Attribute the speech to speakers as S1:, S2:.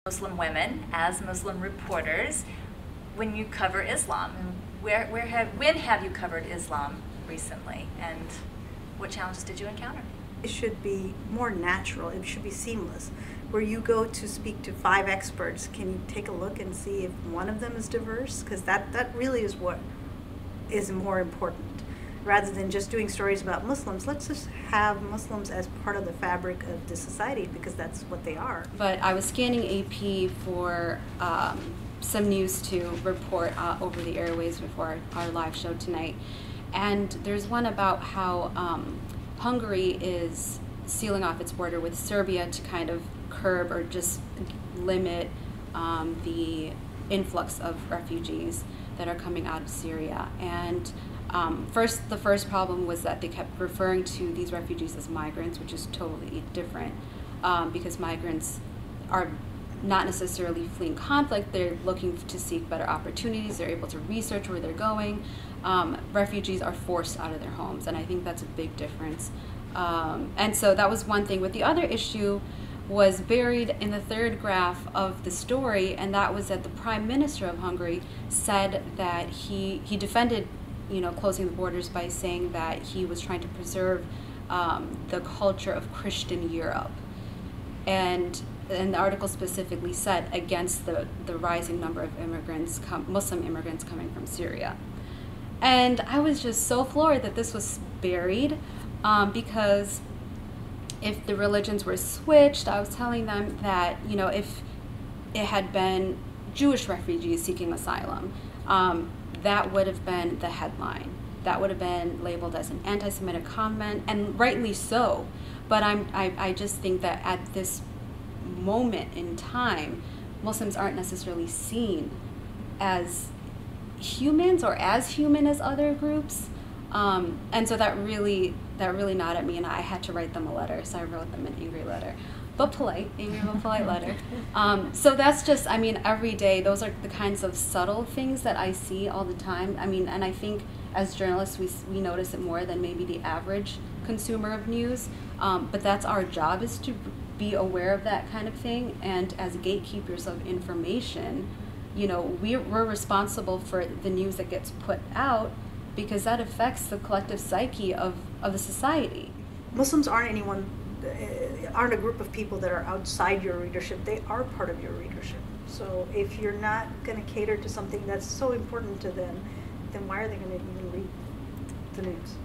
S1: Muslim women as Muslim reporters when you cover Islam. When have you covered Islam recently, and what challenges did you encounter?
S2: It should be more natural. It should be seamless. Where you go to speak to 5 experts, can you take a look and see if one of them is diverse? Because that really is what is more important. Rather than just doing stories about Muslims, let's just have Muslims as part of the fabric of the society, because that's what they are.
S3: But I was scanning AP for some news to report over the airways before our live show tonight. And there's one about how Hungary is sealing off its border with Serbia to kind of curb or just limit the influx of refugees that are coming out of Syria. And the first problem was that they kept referring to these refugees as migrants, which is totally different, because migrants are not necessarily fleeing conflict. They're looking to seek better opportunities. They're able to research where they're going. Refugees are forced out of their homes, and I think that's a big difference. And so that was one thing. But the other issue was buried in the third graph of the story, and that was that the Prime Minister of Hungary said that he defended, closing the borders by saying that he was trying to preserve the culture of Christian Europe. And the article specifically said against the rising number of immigrants, Muslim immigrants coming from Syria. And I was just so floored that this was buried, because if the religions were switched, I was telling them that, if it had been Jewish refugees seeking asylum, that would have been the headline. That would have been labeled as an anti-Semitic comment, and rightly so. But I just think that at this moment in time, Muslims aren't necessarily seen as humans or as human as other groups. And so that really gnawed at me, and I had to write them a letter. So I wrote them an angry letter, but polite, angry but polite letter. So that's just, every day, those are the kinds of subtle things that I see all the time. And I think as journalists, we notice it more than maybe the average consumer of news. But that's our job, is to be aware of that kind of thing. And as gatekeepers of information, we're responsible for the news that gets put out, because that affects the collective psyche of the society.
S2: Muslims aren't a group of people that are outside your readership. They are part of your readership. So if you're not going to cater to something that's so important to them, then why are they going to even read the news?